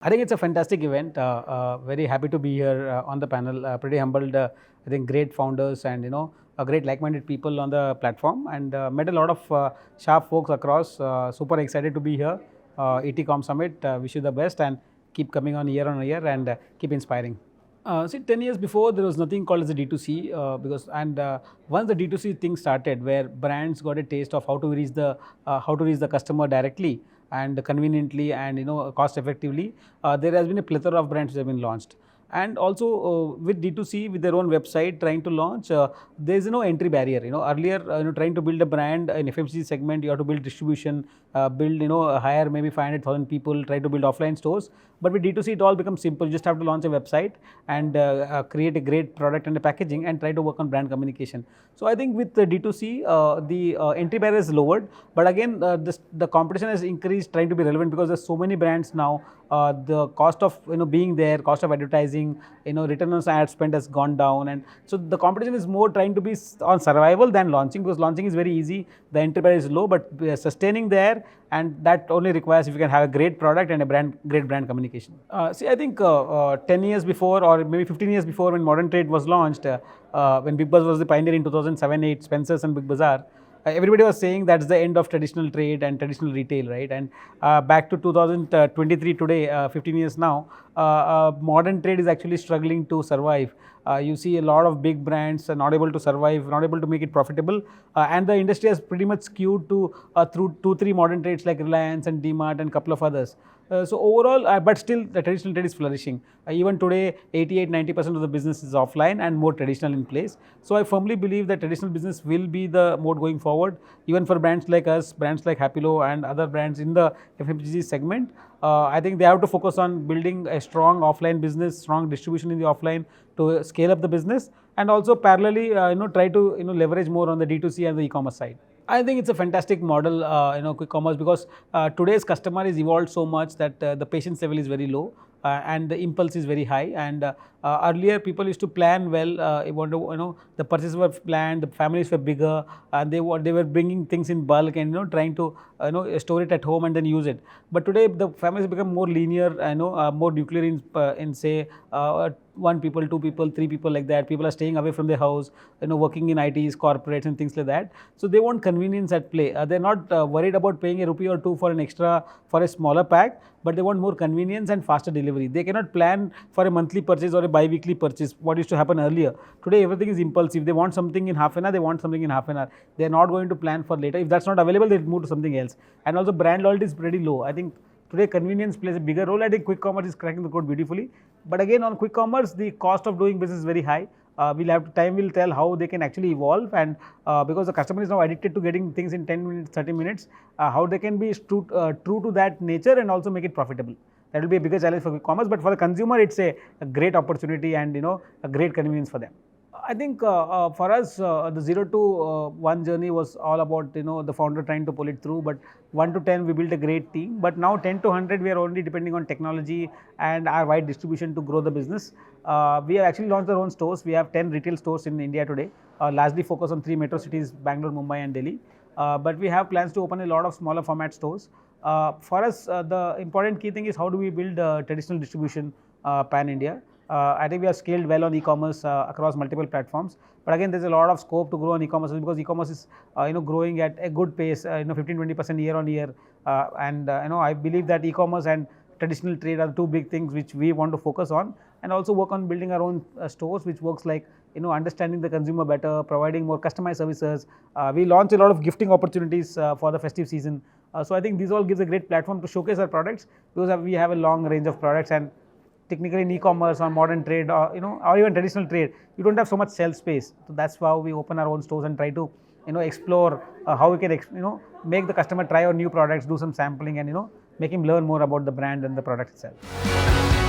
I think it's a fantastic event. Very happy to be here on the panel. Pretty humbled. I think great founders and great like-minded people on the platform, and met a lot of sharp folks across. Super excited to be here. EComm Summit. Wish you the best and keep coming on year and keep inspiring. See, 10 years before, there was nothing called as a D2C once the D2C thing started, where brands got a taste of how to reach the customer directly and conveniently and cost effectively, there has been a plethora of brands which have been launched. And also with D2C, with their own website trying to launch, there is no entry barrier. Earlier, trying to build a brand in FMCG segment, you have to build distribution, build, hire maybe 500,000 people, try to build offline stores. But with D2C, it all becomes simple. You just have to launch a website and create a great product and a packaging and try to work on brand communication. So I think with the D2C, the entry barrier is lowered. But again, the competition has increased, trying to be relevant, because there's so many brands now. The cost of being there, cost of advertising, return on ad spend has gone down, and so the competition is more trying to be on survival than launching, because launching is very easy, the entry barrier is low, but sustaining there, and that only requires if you can have a great product and a great brand communication. See, I think 10 years before, or maybe 15 years before, when modern trade was launched, when Big Buzz was the pioneer in 2007-8, Spencer's and Big Bazaar, everybody was saying that's the end of traditional trade and traditional retail, right? And back to 2023 today, 15 years now, modern trade is actually struggling to survive. You see a lot of big brands are not able to survive, not able to make it profitable, and the industry has pretty much skewed to through 2-3 modern trades like Reliance and dmart and a couple of others. So overall, but still the traditional trade is flourishing. Even today, 88-90% of the business is offline and more traditional in place. So I firmly believe that traditional business will be the mode going forward, even for brands like us, brands like Happilo and other brands in the FMCG segment. I think they have to focus on building a strong offline business, strong distribution in the offline to scale up the business, and also parallelly, try to leverage more on the D2C and the e-commerce side. I think it's a fantastic model, quick commerce, because today's customer is evolved so much that the patience level is very low, and the impulse is very high. And earlier, people used to plan well. The purchases were planned, the families were bigger, and they were bringing things in bulk and trying to store it at home and then use it. But today, the families become more linear, more nuclear in say 1 people, 2 people, 3 people, like that. People are staying away from their house, working in ITs, corporates and things like that. So they want convenience at play. They're not worried about paying a rupee or two for an extra, for a smaller pack, but they want more convenience and faster delivery. They cannot plan for a monthly purchase or a bi-weekly purchase, what used to happen earlier. Today, everything is impulsive. They want something in half an hour, they want something in half an hour. They're not going to plan for later. If that's not available, they'll move to something else. And also brand loyalty is pretty low. I think today convenience plays a bigger role. I think quick commerce is cracking the code beautifully. But again, on quick commerce, the cost of doing business is very high. Time will tell how they can actually evolve, and because the customer is now addicted to getting things in 10 minutes, 30 minutes, how they can be true to that nature and also make it profitable. That will be a bigger challenge for quick commerce, but for the consumer, it's a great opportunity and a great convenience for them. I think for us, the 0 to 1 journey was all about the founder trying to pull it through. But 1 to 10, we built a great team. But now 10 to 100, we are only depending on technology and our wide distribution to grow the business. We have actually launched our own stores. We have 10 retail stores in India today, largely focused on 3 metro cities: Bangalore, Mumbai, and Delhi. But we have plans to open a lot of smaller format stores. For us, the important key thing is how do we build traditional distribution pan India. I think we have scaled well on e-commerce across multiple platforms. But again, there's a lot of scope to grow on e-commerce, because e-commerce is growing at a good pace, 15-20% year on year. I believe that e-commerce and traditional trade are the 2 big things which we want to focus on, and also work on building our own stores, which works like understanding the consumer better, providing more customized services. We launch a lot of gifting opportunities for the festive season. So I think this all gives a great platform to showcase our products, because we have a long range of products. And technically in e-commerce or modern trade, or or even traditional trade, you don't have so much shelf space. So that's why we open our own stores and try to explore how we can make the customer try our new products, do some sampling, and make him learn more about the brand and the product itself.